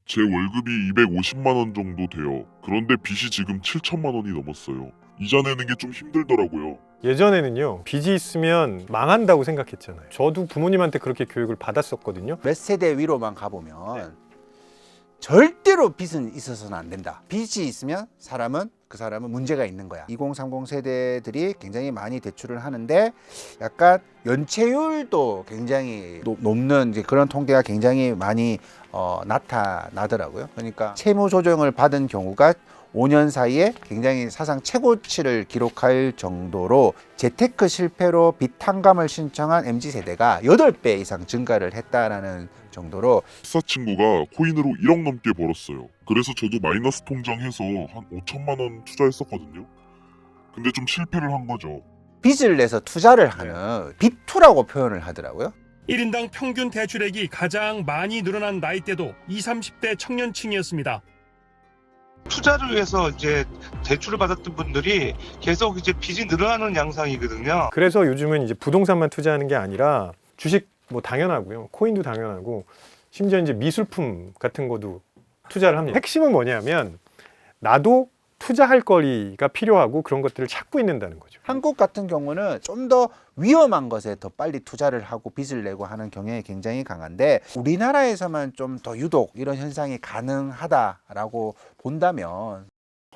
제 월급이 250만 원 정도 돼요. 그런데 빚이 지금 7천만 원이 넘었어요. 이자 내는 게 좀 힘들더라고요. 예전에는요, 빚이 있으면 망한다고 생각했잖아요. 저도 부모님한테 그렇게 교육을 받았었거든요. 몇 세대 위로만 가보면 절대로 빚은 있어서는 안 된다. 빚이 있으면 그 사람은 문제가 있는 거야. 2030 세대들이 굉장히 많이 대출을 하는데 약간 연체율도 굉장히 높는 이제 그런 통계가 굉장히 많이 나타나더라고요. 그러니까 채무 조정을 받은 경우가 5년 사이에 굉장히 사상 최고치를 기록할 정도로 재테크 실패로 빚 탕감을 신청한 MZ세대가 8배 이상 증가를 했다라는 정도로 회사 친구가 코인으로 1억 넘게 벌었어요. 그래서 저도 마이너스 통장해서 한 5천만 원 투자했었거든요. 근데 좀 실패를 한 거죠. 빚을 내서 투자를 하는 빚투라고 표현을 하더라고요. 1인당 평균 대출액이 가장 많이 늘어난 나이대도 20, 30대 청년층이었습니다. 투자를 위해서 이제 대출을 받았던 분들이 계속 이제 빚이 늘어나는 양상이거든요. 그래서 요즘은 이제 부동산만 투자하는 게 아니라 주식 뭐 당연하고요. 코인도 당연하고 심지어 이제 미술품 같은 것도 투자를 합니다. 핵심은 뭐냐면 나도 투자할 거리가 필요하고 그런 것들을 찾고 있는다는 거죠. 한국 같은 경우는 좀 더 위험한 것에 더 빨리 투자를 하고 빚을 내고 하는 경향이 굉장히 강한데 우리나라에서만 좀 더 유독 이런 현상이 가능하다라고 본다면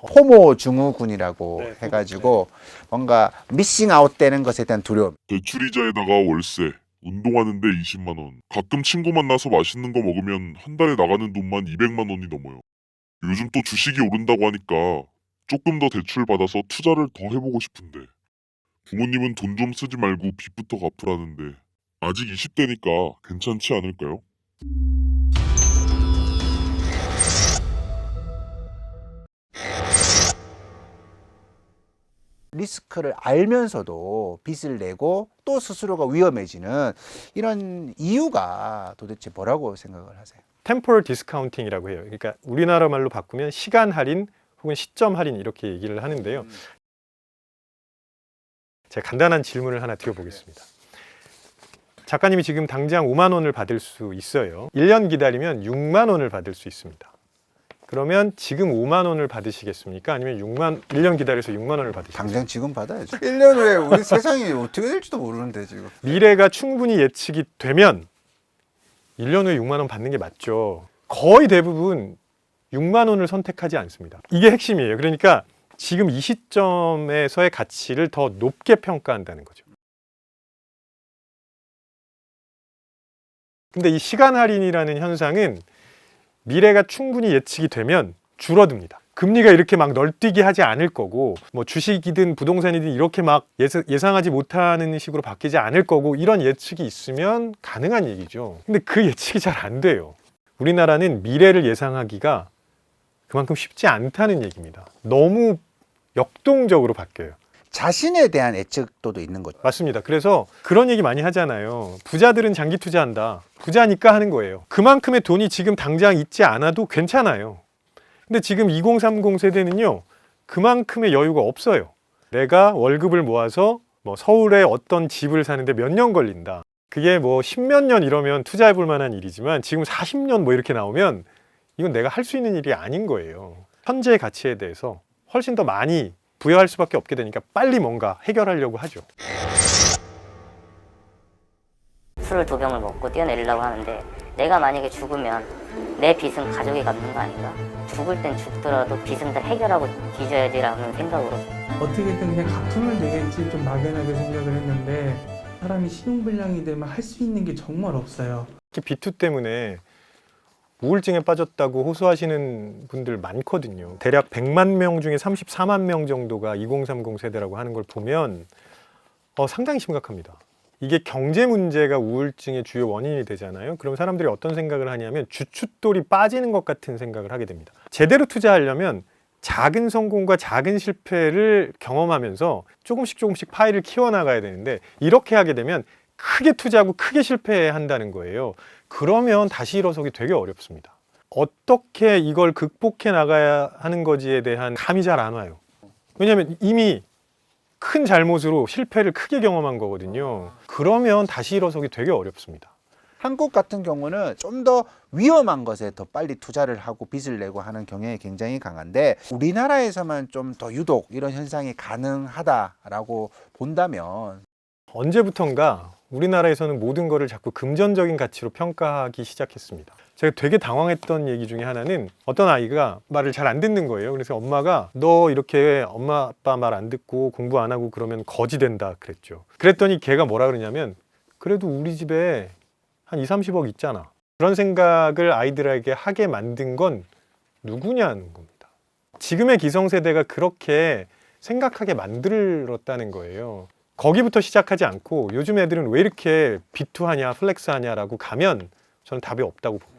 호모 증후군이라고 네, 해가지고 뭔가 미싱 아웃 되는 것에 대한 두려움. 대출이자에다가 월세, 운동하는데 20만 원. 가끔 친구 만나서 맛있는 거 먹으면 한 달에 나가는 돈만 200만 원이 넘어요. 요즘 또 주식이 오른다고 하니까 조금 더 대출 받아서 투자를 더 해보고 싶은데 부모님은 돈 좀 쓰지 말고 빚부터 갚으라는데 아직 20대니까 괜찮지 않을까요? 리스크를 알면서도 빚을 내고 또 스스로가 위험해지는 이런 이유가 도대체 뭐라고 생각을 하세요? 템포럴 디스카운팅이라고 해요. 그러니까 우리나라 말로 바꾸면 시간 할인 혹은 시점 할인 이렇게 얘기를 하는데요. 제가 간단한 질문을 하나 드려보겠습니다. 작가님이 지금 당장 5만 원을 받을 수 있어요. 1년 기다리면 6만 원을 받을 수 있습니다. 그러면 지금 5만 원을 받으시겠습니까? 아니면 1년 기다려서 6만 원을 받으시겠습니까? 당장 지금 받아야죠. 1년 후에 우리 세상이 어떻게 될지도 모르는데 지금. 미래가 충분히 예측이 되면 1년 후에 6만 원 받는 게 맞죠. 거의 대부분 6만 원을 선택하지 않습니다. 이게 핵심이에요. 그러니까 지금 이 시점에서의 가치를 더 높게 평가한다는 거죠. 근데 이 시간 할인이라는 현상은 미래가 충분히 예측이 되면 줄어듭니다. 금리가 이렇게 막 널뛰게 하지 않을 거고 뭐 주식이든 부동산이든 이렇게 막 예상하지 못하는 식으로 바뀌지 않을 거고 이런 예측이 있으면 가능한 얘기죠. 근데 그 예측이 잘 안 돼요. 우리나라는 미래를 예상하기가 그만큼 쉽지 않다는 얘기입니다. 너무 역동적으로 바뀌어요. 자신에 대한 예측도도 있는 거죠. 맞습니다. 그래서 그런 얘기 많이 하잖아요. 부자들은 장기 투자한다. 부자니까 하는 거예요. 그만큼의 돈이 지금 당장 있지 않아도 괜찮아요. 근데 지금 2030 세대는요, 그만큼의 여유가 없어요. 내가 월급을 모아서 뭐 서울에 어떤 집을 사는데 몇 년 걸린다. 그게 뭐 10몇 년 이러면 투자해 볼 만한 일이지만 지금 40년 뭐 이렇게 나오면 이건 내가 할 수 있는 일이 아닌 거예요. 현재의 가치에 대해서 훨씬 더 많이 부여할 수밖에 없게 되니까 빨리 뭔가 해결하려고 하죠. 술을 2병을 먹고 뛰어내리려고 하는데 내가 만약에 죽으면 내 빚은 가족이 갚는 거 아닌가? 죽을 땐 죽더라도 빚은 다 해결하고 뒤져야지라는 생각으로 어떻게든 그냥 갚으면 되겠지 좀 막연하게 생각을 했는데 사람이 신용불량이 되면 할 수 있는 게 정말 없어요. 특히 B2 때문에 우울증에 빠졌다고 호소하시는 분들 많거든요. 대략 100만 명 중에 34만 명 정도가 2030 세대라고 하는 걸 보면 상당히 심각합니다. 이게 경제 문제가 우울증의 주요 원인이 되잖아요. 그럼 사람들이 어떤 생각을 하냐면 주춧돌이 빠지는 것 같은 생각을 하게 됩니다. 제대로 투자하려면 작은 성공과 작은 실패를 경험하면서 조금씩 파일을 키워나가야 되는데 이렇게 하게 되면 크게 투자하고 크게 실패한다는 거예요. 그러면 다시 일어서기 되게 어렵습니다. 어떻게 이걸 극복해 나가야 하는 거지에 대한 감이 잘 안 와요. 왜냐하면 이미 큰 잘못으로 실패를 크게 경험한 거거든요. 그러면 다시 일어서기 되게 어렵습니다. 한국 같은 경우는 좀 더 위험한 것에 더 빨리 투자를 하고 빚을 내고 하는 경향이 굉장히 강한데 우리나라에서만 좀 더 유독 이런 현상이 가능하다라고 본다면 언제부턴가 우리나라에서는 모든 거를 자꾸 금전적인 가치로 평가하기 시작했습니다. 제가 되게 당황했던 얘기 중에 하나는 어떤 아이가 말을 잘 안 듣는 거예요. 그래서 엄마가 너 이렇게 엄마 아빠 말 안 듣고 공부 안 하고 그러면 거지 된다 그랬죠. 그랬더니 걔가 뭐라 그러냐면 그래도 우리 집에 한 20-30억 있잖아. 그런 생각을 아이들에게 하게 만든 건 누구냐는 겁니다. 지금의 기성세대가 그렇게 생각하게 만들었다는 거예요. 거기부터 시작하지 않고 요즘 애들은 왜 이렇게 비투하냐 플렉스하냐라고 가면 저는 답이 없다고 봅니다.